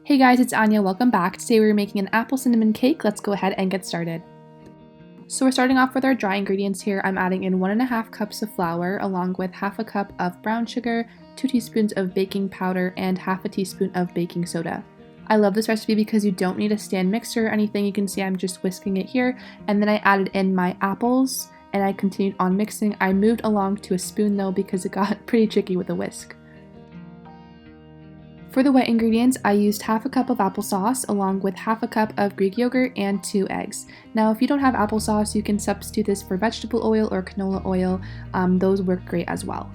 Hey guys, it's Anya, welcome back. Today we're making an apple cinnamon cake. Let's go ahead and get started. So we're starting off with our dry ingredients here. I'm adding in 1.5 cups of flour along with half a cup of brown sugar, 2 teaspoons of baking powder, and half a teaspoon of baking soda. I love this recipe because you don't need a stand mixer or anything. You can see I'm just whisking it here, and then I added in my apples and I continued on mixing. I moved along to a spoon though because it got pretty tricky with a whisk. For the wet ingredients, I used half a cup of applesauce along with half a cup of Greek yogurt and 2 eggs. Now, if you don't have applesauce, you can substitute this for vegetable oil or canola oil. Those work great as well.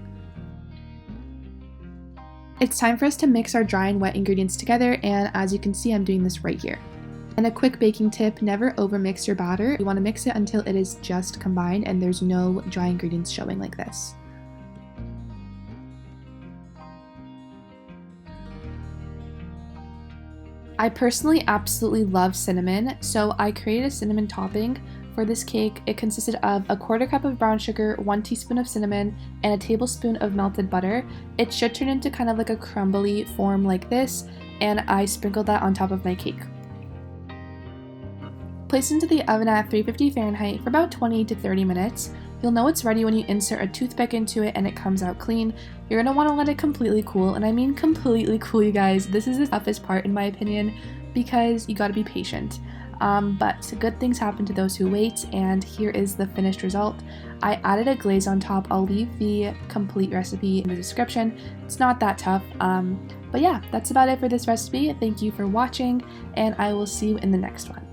It's time for us to mix our dry and wet ingredients together, and as you can see, I'm doing this right here. And a quick baking tip, never overmix your batter. You want to mix it until it is just combined and there's no dry ingredients showing like this. I personally absolutely love cinnamon, so I created a cinnamon topping for this cake. It consisted of a 1/4 cup of brown sugar, 1 teaspoon of cinnamon, and a tablespoon of melted butter. It should turn into kind of like a crumbly form like this, and I sprinkled that on top of my cake. Place into the oven at 350 Fahrenheit for about 20 to 30 minutes. You'll know it's ready when you insert a toothpick into it and it comes out clean. You're going to want to let it completely cool, and I mean completely cool, you guys. This is the toughest part in my opinion because you got to be patient. But good things happen to those who wait, and here is the finished result. I added a glaze on top. I'll leave the complete recipe in the description. It's not that tough. But yeah, that's about it for this recipe. Thank you for watching, and I will see you in the next one.